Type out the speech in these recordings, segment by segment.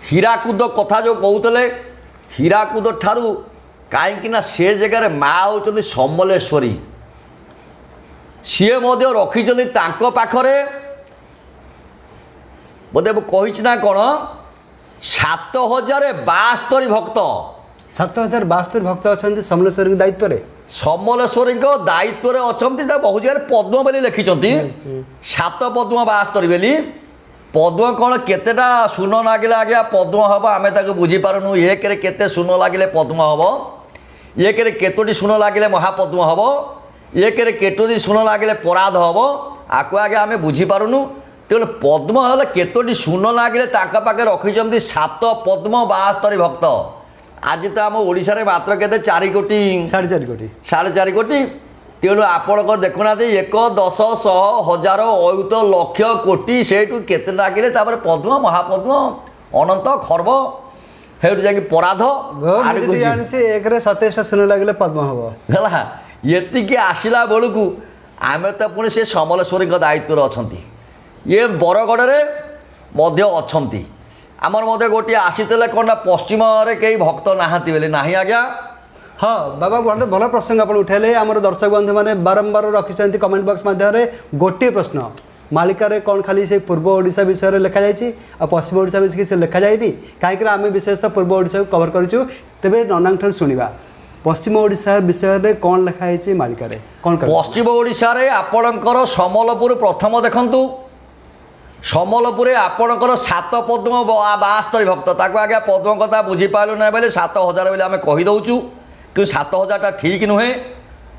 ହୀରାକୁଦ କଥା ଯେଉଁ କହୁଥିଲେ ହୀରାକୁଦ ଠାରୁ କାହିଁକିନା ସେ ଜାଗାରେ ମା' ହେଉଛନ୍ତି ସମଲେଶ୍ୱରୀ। ସିଏ ମଧ୍ୟ ରଖିଛନ୍ତି ତାଙ୍କ ପାଖରେ ବୋଧେ ମୁଁ କହିଛି ନା କ'ଣ 7072 ଭକ୍ତ। 7072 ଭକ୍ତ ଅଛନ୍ତି ସମଲେଶ୍ୱରୀଙ୍କ ଦାୟିତ୍ୱରେ। ସମଲେଶ୍ୱରୀଙ୍କ ଦାୟିତ୍ୱରେ ଅଛନ୍ତି। ତା ବହୁ ଜାଗାରେ ପଦ୍ମ ବୋଲି ଲେଖିଛନ୍ତି 772 ବୋଲି। ପଦ୍ମ କ'ଣ କେତେଟା ସୁନ ଲାଗିଲେ ଆଜ୍ଞା ପଦ୍ମ ହେବ ଆମେ ତାକୁ ବୁଝିପାରୁନୁ। ଏକରେ କେତେ ସୁନ ଲାଗିଲେ ପଦ୍ମ ହେବ, ଏକରେ କେତୋଟି ସୁନ ଲାଗିଲେ ମହାପଦ୍ମ ହେବ, ଏକରେ କେତୋଟି ସୁନ ଲାଗିଲେ ପରାଧ ହେବ, ଆକୁ ଆଜ୍ଞା ଆମେ ବୁଝିପାରୁନୁ। ତେଣୁ ପଦ୍ମ ହେଲେ କେତୋଟି ସୁନ ଲାଗିଲେ ତାଙ୍କ ପାଖରେ ରଖିଛନ୍ତି 772 ଭକ୍ତ। ଆଜି ତ ଆମ ଓଡ଼ିଶାରେ ମାତ୍ର କେତେ 4 କୋଟି 4.5 କୋଟି 4.5 କୋଟି। ତେଣୁ ଆପଣଙ୍କର ଦେଖୁନାହାନ୍ତି 1 10 100 1000 ଅୟୁତ ଲକ୍ଷ କୋଟି ସେଇଠୁ କେତେ ଲାଗିଲେ ତାପରେ ପଦ୍ମ ମହାପଦ୍ମ ଅନନ୍ତ ଖର୍ବ ସେଇଠୁ ଯାଇକି ପରାଧ ଜାଣିଛି 1ରେ 27ଟା ସୁନ ଲାଗିଲେ ପଦ୍ମ ହବ ହେଲା। ଏତିକି ଆସିଲା ବେଳକୁ ଆମେ ତ ପୁଣି ସେ ସମଲେଶ୍ୱରୀଙ୍କ ଦାୟିତ୍ୱରେ ଅଛନ୍ତି। ଇଏ ବରଗଡ଼ରେ ମଧ୍ୟ ଅଛନ୍ତି। ଆମର ମଧ୍ୟ ଗୋଟିଏ ଆସିଥିଲେ କ'ଣ ନା ପଶ୍ଚିମରେ କେହି ଭକ୍ତ ନାହାନ୍ତି ବୋଲି। ନାହିଁ ଆଜ୍ଞା। ହଁ ବାବା ଗୋଟେ ଭଲ ପ୍ରସଙ୍ଗ ଆପଣ ଉଠାଇଲେ। ଆମର ଦର୍ଶକ ବନ୍ଧୁମାନେ ବାରମ୍ବାର ରଖିଛନ୍ତି କମେଣ୍ଟ ବକ୍ସ ମାଧ୍ୟମରେ ଗୋଟିଏ ପ୍ରଶ୍ନ, ମାଳିକାରେ କ'ଣ ଖାଲି ସେ ପୂର୍ବ ଓଡ଼ିଶା ବିଷୟରେ ଲେଖାଯାଇଛି ଆଉ ପଶ୍ଚିମ ଓଡ଼ିଶା ବିଷୟରେ କିଛି ଲେଖାଯାଇନି? କାହିଁକିନା ଆମେ ବିଶେଷତଃ ପୂର୍ବ ଓଡ଼ିଶାକୁ କଭର କରିଛୁ। ତେବେ ନନାଙ୍କଠାରୁ ଶୁଣିବା ପଶ୍ଚିମ ଓଡ଼ିଶା ବିଷୟରେ କ'ଣ ଲେଖା ହେଇଛି ମାଳିକାରେ? କ'ଣ ପଶ୍ଚିମ ଓଡ଼ିଶାରେ ଆପଣଙ୍କର ସମ୍ବଲପୁର ପ୍ରଥମ ଦେଖନ୍ତୁ। ସମ୍ବଲପୁରରେ ଆପଣଙ୍କର 772 ଭକ୍ତ। ତାକୁ ଆଜ୍ଞା ପଦ୍ମ କଥା ବୁଝିପାରିଲୁ ନାହିଁ ବୋଲି 7000 ବୋଲି ଆମେ କହିଦେଉଛୁ, କିନ୍ତୁ 7000ଟା ଠିକ୍ ନୁହେଁ।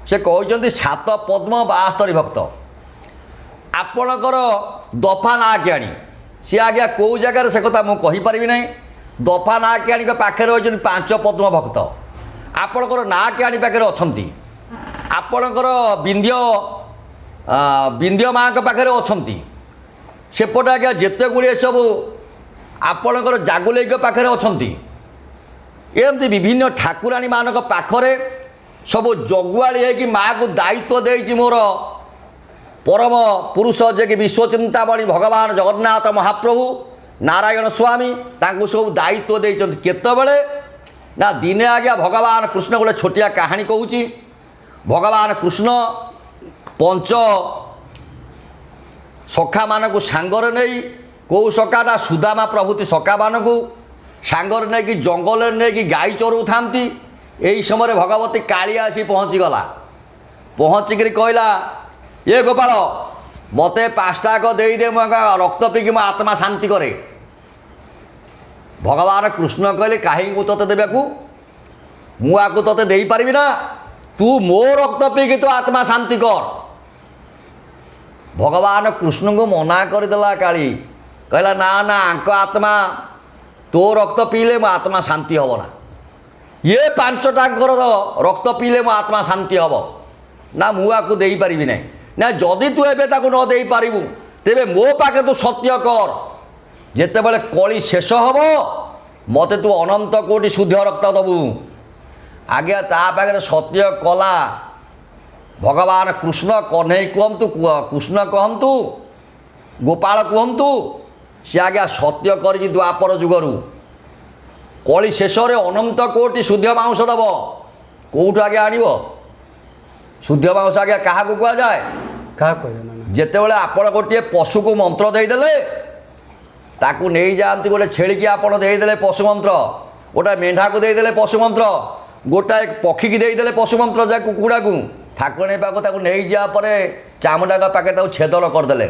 ସେ କହିଛନ୍ତି 772 ଭକ୍ତ। ଆପଣଙ୍କର ଦଫା ନାଁ କିଆଣି ସିଏ ଆଜ୍ଞା କେଉଁ ଜାଗାରେ ସେ କଥା ମୁଁ କହିପାରିବି ନାହିଁ। ଦଫା ନାଁ କିଆଣିଙ୍କ ପାଖରେ ରହିଛନ୍ତି 5 ପଦ୍ମ ଭକ୍ତ। ଆପଣଙ୍କର ନାଁ କିଆଣି ପାଖରେ ଅଛନ୍ତି। ଆପଣଙ୍କର ବିନ୍ଧ୍ୟ ମାଆଙ୍କ ପାଖରେ ଅଛନ୍ତି। ସେପଟେ ଆଜ୍ଞା ଯେତେ ଗୁଡ଼ିଏ ସବୁ ଆପଣଙ୍କର ଜାଗୁଲେଇଙ୍କ ପାଖରେ ଅଛନ୍ତି। ଏମିତି ବିଭିନ୍ନ ଠାକୁରାଣୀମାନଙ୍କ ପାଖରେ ସବୁ ଜଗୁଆଳି ହେଇକି ମାଆକୁ ଦାୟିତ୍ୱ ଦେଇଛି ମୋର ପରମ ପୁରୁଷ ଯିଏକି ବିଶ୍ୱଚିନ୍ତାମଣି ଭଗବାନ ଜଗନ୍ନାଥ ମହାପ୍ରଭୁ ନାରାୟଣ ସ୍ୱାମୀ। ତାଙ୍କୁ ସବୁ ଦାୟିତ୍ୱ ଦେଇଛନ୍ତି। କେତେବେଳେ ନା ଦିନେ ଆଜ୍ଞା ଭଗବାନ କୃଷ୍ଣ ଗୋଟେ ଛୋଟିଆ କାହାଣୀ କହୁଛି। ଭଗବାନ କୃଷ୍ଣ ପଞ୍ଚ ସଖାମାନଙ୍କୁ ସାଙ୍ଗରେ ନେଇ, କେଉଁ ସଖାଟା ସୁଦାମା ପ୍ରଭୃତି ସଖାମାନଙ୍କୁ ସାଙ୍ଗରେ ନେଇକି ଜଙ୍ଗଲରେ ନେଇକି ଗାଈ ଚରାଉଥାନ୍ତି। ଏହି ସମୟରେ ଭଗବତୀ କାଳିଆ ଆସି ପହଞ୍ଚିଗଲା। ପହଞ୍ଚିକିରି କହିଲା, ଏ ଗୋପାଳ ମୋତେ 5ଟା ଦେଇଦେ, ମୁଁ ରକ୍ତ ପିଇକି ମୋ ଆତ୍ମା ଶାନ୍ତି କରେ। ଭଗବାନ କୃଷ୍ଣ କହିଲେ, କାହିଁକି ମୁଁ ତୋତେ ଦେବାକୁ? ମୁଁ ଆକୁ ତୋତେ ଦେଇପାରିବି ନା। ତୁ ମୋ ରକ୍ତ ପିଇକି ତୋ ଆତ୍ମା ଶାନ୍ତି କର। ଭଗବାନ କୃଷ୍ଣଙ୍କୁ ମନା କରିଦେଲା କାଳି। କହିଲା, ନା ନା ଆଙ୍କ ଆତ୍ମା ତୋ ରକ୍ତ ପିଇଲେ ମୋ ଆତ୍ମା ଶାନ୍ତି ହେବ ନା। ଇଏ 5ଟାଙ୍କର ରକ୍ତ ପିଇଲେ ମୋ ଆତ୍ମା ଶାନ୍ତି ହେବ ନା, ମୁଁ ଆକୁ ଦେଇପାରିବି ନାହିଁ। ନା ଯଦି ତୁ ଏବେ ତାକୁ ନ ଦେଇପାରିବୁ ତେବେ ମୋ ପାଖରେ ତୁ ସତ୍ୟ କର। ଯେତେବେଳେ କଳି ଶେଷ ହେବ ମୋତେ ତୁ ଅନନ୍ତ କୋଟି ଶୁଦ୍ଧ ରକ୍ତ ଦେବୁ। ଆଜ୍ଞା ତା ପାଖରେ ସତ୍ୟ କଲା। ଭଗବାନ କୃଷ୍ଣ କହ୍ନେଇ କୁହନ୍ତୁ, କୃଷ୍ଣ କହନ୍ତୁ, ଗୋପାଳ କୁହନ୍ତୁ, ସେ ଆଜ୍ଞା ସତ୍ୟ କରିଛି ଦ୍ୱାପର ଯୁଗରୁ। କଳି ଶେଷରେ ଅନନ୍ତ କୋଟି ଶୁଦ୍ଧ ମାଂସ ଦେବ। କେଉଁଠୁ ଆଜ୍ଞା ଆଣିବ ଶୁଦ୍ଧ ମାଂସ? ଆଜ୍ଞା କାହାକୁ କୁହାଯାଏ? କାହାକୁ? ଯେତେବେଳେ ଆପଣ ଗୋଟିଏ ପଶୁକୁ ମନ୍ତ୍ର ଦେଇଦେଲେ, ତାକୁ ନେଇଯାଆନ୍ତି, ଗୋଟେ ଛେଳିକି ଆପଣ ଦେଇଦେଲେ ପଶୁ ମନ୍ତ୍ର, ଗୋଟାଏ ମେଣ୍ଢାକୁ ଦେଇଦେଲେ ପଶୁ ମନ୍ତ୍ର, ଗୋଟାଏ ପକ୍ଷୀକି ଦେଇଦେଲେ ପଶୁ ମନ୍ତ୍ର, ଯାହା କୁକୁଡ଼ାକୁ ଠାକୁରାଣୀ ପାଖକୁ ତାକୁ ନେଇଯିବା ପରେ ଚାମୁଣ୍ଡାଙ୍କ ପାଖରେ ତାକୁ ଛେଦନ କରିଦେଲେ।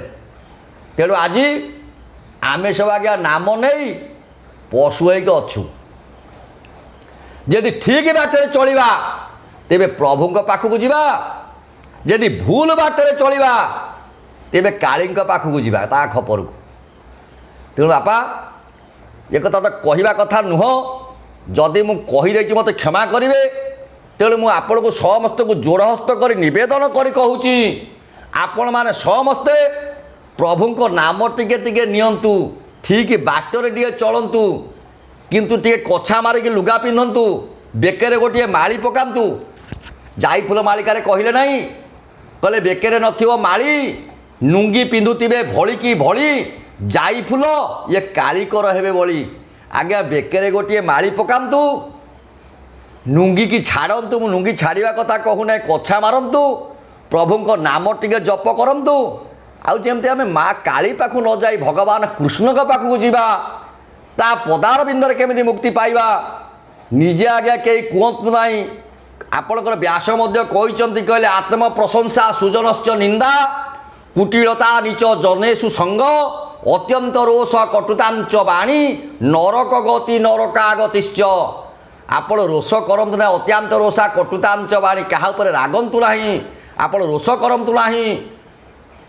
ତେଣୁ ଆଜି ଆମେ ସବୁ ଆଜ୍ଞା ନାମ ନେଇ ପଶୁ ହେଇକି ଅଛୁ। ଯଦି ଠିକ୍ ବାଟରେ ଚଳିବା ତେବେ ପ୍ରଭୁଙ୍କ ପାଖକୁ ଯିବା, ଯଦି ଭୁଲ ବାଟରେ ଚଳିବା ତେବେ କାଳୀଙ୍କ ପାଖକୁ ଯିବା, ତା ଖପରକୁ। ତେଣୁ ବାପା ଏକଥା ତ କହିବା କଥା ନୁହଁ। ଯଦି ମୁଁ କହିଦେଇଛି ମୋତେ କ୍ଷମା କରିବେ। ତେଣୁ ମୁଁ ଆପଣଙ୍କୁ ସମସ୍ତଙ୍କୁ ଯୋଡ଼ହସ୍ତ କରି ନିବେଦନ କରି କହୁଛି, ଆପଣମାନେ ସମସ୍ତେ ପ୍ରଭୁଙ୍କ ନାମ ଟିକେ ଟିକେ ନିଅନ୍ତୁ, ଠିକ୍ ବାଟରେ ଟିକେ ଚଳନ୍ତୁ, କିନ୍ତୁ ଟିକେ କଛା ମାରିକି ଲୁଗା ପିନ୍ଧନ୍ତୁ, ବେକରେ ଗୋଟିଏ ମାଳି ପକାନ୍ତୁ। ଯାଇଫୁଲ ମାଳିକାରେ କହିଲେ ନାହିଁ, କହିଲେ ବେକରେ ନଥିବ ମାଳି, ନୁଙ୍ଗି ପିନ୍ଧୁଥିବେ ଭଳିକି ଭଳି, ଯାଇଫୁଲ ଇଏ କାଳିକର ହେବେ ବଳି। ଆଜ୍ଞା ବେକରେ ଗୋଟିଏ ମାଳି ପକାନ୍ତୁ, ନୁଙ୍ଗିକି ଛାଡ଼ନ୍ତୁ। ମୁଁ ନୁଙ୍ଗି ଛାଡ଼ିବା କଥା କହୁନାହିଁ, କଛା ମାରନ୍ତୁ, ପ୍ରଭୁଙ୍କ ନାମ ଟିକେ ଜପ କରନ୍ତୁ। ଆଉ ଯେମିତି ଆମେ ମା କାଳୀ ପାଖକୁ ନ ଯାଇ ଭଗବାନ କୃଷ୍ଣଙ୍କ ପାଖକୁ ଯିବା, ତା ପଦାର ବିନ୍ଦରେ କେମିତି ମୁକ୍ତି ପାଇବା ନିଜେ ଆଜ୍ଞା କେହି କୁହନ୍ତୁ ନାହିଁ। ଆପଣଙ୍କର ବ୍ୟାସ ମଧ୍ୟ କହିଛନ୍ତି, କହିଲେ ଆତ୍ମପ୍ରଶଂସା ସୁଜନଶ୍ଚ ନିନ୍ଦା, କୁଟିଳତା ନିଚ ଜନେଷୁ ସଙ୍ଗ, ଅତ୍ୟନ୍ତ ରୋଷ କଟୁତାଞ୍ଚ ବାଣୀ, ନରକ ଗତି ନରକାଗତିଶ୍ଚ। ଆପଣ ରୋଷ କରନ୍ତୁ ନାହିଁ, ଅତ୍ୟନ୍ତ ରୋଷା କଟୁତାଞ୍ଚ ବାଣୀ, କାହା ଉପରେ ରାଗନ୍ତୁ ନାହିଁ, ଆପଣ ରୋଷ କରନ୍ତୁ ନାହିଁ।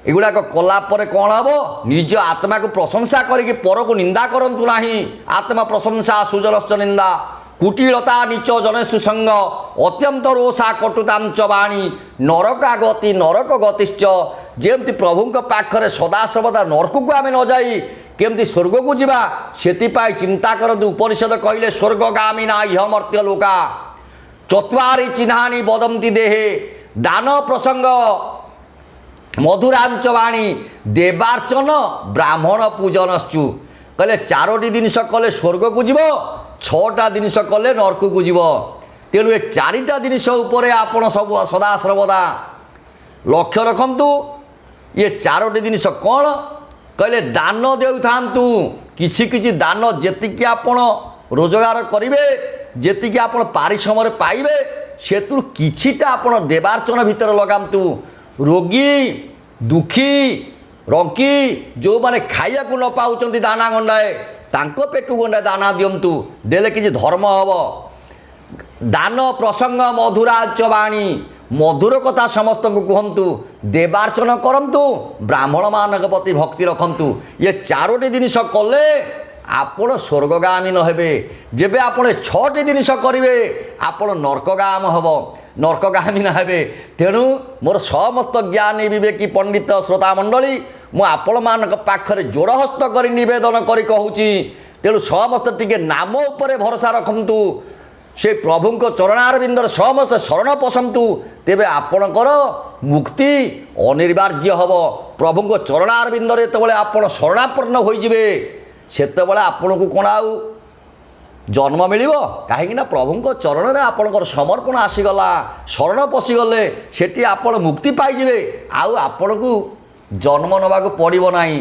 ଏଗୁଡ଼ାକ କଲା ପରେ କ'ଣ ହେବ? ନିଜ ଆତ୍ମାକୁ ପ୍ରଶଂସା କରିକି ପରକୁ ନିନ୍ଦା କରନ୍ତୁ ନାହିଁ। ଆତ୍ମପ୍ରଶଂସା ସୁଜନଶ୍ଚ ନିନ୍ଦା, କୁଟିଳତା ନିଚ ଜନେଷୁ ସଙ୍ଗ, ଅତ୍ୟନ୍ତ ରୋଷା କଟୁତାଞ୍ଚ ବାଣୀ, ନରକା ଗତି ନରକ ଗତିଶ୍ଚ। ଯେମିତି ପ୍ରଭୁଙ୍କ ପାଖରେ ସଦାସର୍ବଦା ନରକକୁ ଆମେ ନ ଯାଇ କେମିତି ସ୍ୱର୍ଗକୁ ଯିବା, ସେଥିପାଇଁ ଚିନ୍ତା କରନ୍ତୁ। ଉପନିଷଦ କହିଲେ ସ୍ୱର୍ଗଗାମୀ ନା ଇହ ମର୍ତ୍ୟ ଲୋକା, ଚତ୍ୱାରି ଚିହ୍ନାନି ବଦନ୍ତି ଦେହେ, ଦାନ ପ୍ରସଙ୍ଗ ମଧୁରାଞ୍ଚ ବାଣୀ, ଦେବାର୍ଚ୍ଚନ ବ୍ରାହ୍ମଣ ପୂଜନଶ୍ଚୁ। କହିଲେ 4ଟି ଜିନିଷ କଲେ ସ୍ୱର୍ଗକୁ ଯିବ, 6ଟା ଜିନିଷ କଲେ ନରକକୁ ଯିବ। ତେଣୁ ଏ 4ଟା ଜିନିଷ ଉପରେ ଆପଣ ସବୁ ସଦାସର୍ବଦା ଲକ୍ଷ୍ୟ ରଖନ୍ତୁ। ଇଏ 4ଟି ଜିନିଷ କ'ଣ? କହିଲେ ଦାନ ଦେଉଥାନ୍ତୁ। କିଛି କିଛି ଦାନ ଯେତିକି ଆପଣ ରୋଜଗାର କରିବେ, ଯେତିକି ଆପଣ ପାରିଶ୍ରମରେ ପାଇବେ, ସେଥିରୁ କିଛିଟା ଆପଣ ଦେବାର୍ଚ୍ଚନ ଭିତରେ ଲଗାନ୍ତୁ। ରୋଗୀ, ଦୁଃଖୀ, ରଙ୍କି ଯେଉଁମାନେ ଖାଇବାକୁ ନ ପାଉଛନ୍ତି ଦାନା ଗଣ୍ଡାଏ, ତାଙ୍କ ପେଟୁ ଗଣ୍ଡାଏ ଦାନା ଦିଅନ୍ତୁ, ଦେଲେ କିଛି ଧର୍ମ ହେବ। ଦାନ ପ୍ରସଙ୍ଗ ମଧୁରାଞ୍ଚ ବାଣୀ, ମଧୁର କଥା ସମସ୍ତଙ୍କୁ କୁହନ୍ତୁ, ଦେବାର୍ଚ୍ଚନ କରନ୍ତୁ, ବ୍ରାହ୍ମଣମାନଙ୍କ ପ୍ରତି ଭକ୍ତି ରଖନ୍ତୁ। ଇଏ 4ଟି ଜିନିଷ କଲେ ଆପଣ ସ୍ୱର୍ଗଗାମୀ ନ ହେବେ। ଯେବେ ଆପଣ 6ଟି ଜିନିଷ କରିବେ ଆପଣ ନର୍କଗାମ ହେବ, ନର୍କଗାମୀ ନ ହେବେ। ତେଣୁ ମୋର ସମସ୍ତ ଜ୍ଞାନୀ ବିବେକୀ ପଣ୍ଡିତ ଶ୍ରୋତାମଣ୍ଡଳୀ, ମୁଁ ଆପଣମାନଙ୍କ ପାଖରେ ଯୋଡ଼ହସ୍ତ କରି ନିବେଦନ କରି କହୁଛି, ତେଣୁ ସମସ୍ତେ ଟିକେ ନାମ ଉପରେ ଭରସା ରଖନ୍ତୁ, ସେ ପ୍ରଭୁଙ୍କ ଚରଣାରବିନ୍ଦରେ ସମସ୍ତେ ଶରଣ ପଶନ୍ତୁ, ତେବେ ଆପଣଙ୍କର ମୁକ୍ତି ଅନିବାର୍ଯ୍ୟ ହେବ। ପ୍ରଭୁଙ୍କ ଚରଣାରବିନ୍ଦରେ ଯେତେବେଳେ ଆପଣ ଶରଣାପନ୍ନ ହୋଇଯିବେ, ସେତେବେଳେ ଆପଣଙ୍କୁ କ'ଣ ଆଉ ଜନ୍ମ ମିଳିବ? କାହିଁକିନା ପ୍ରଭୁଙ୍କ ଚରଣରେ ଆପଣଙ୍କର ସମର୍ପଣ ଆସିଗଲା, ଶରଣ ପଶିଗଲେ, ସେଠି ଆପଣ ମୁକ୍ତି ପାଇଯିବେ, ଆଉ ଆପଣଙ୍କୁ ଜନ୍ମ ନେବାକୁ ପଡ଼ିବ ନାହିଁ।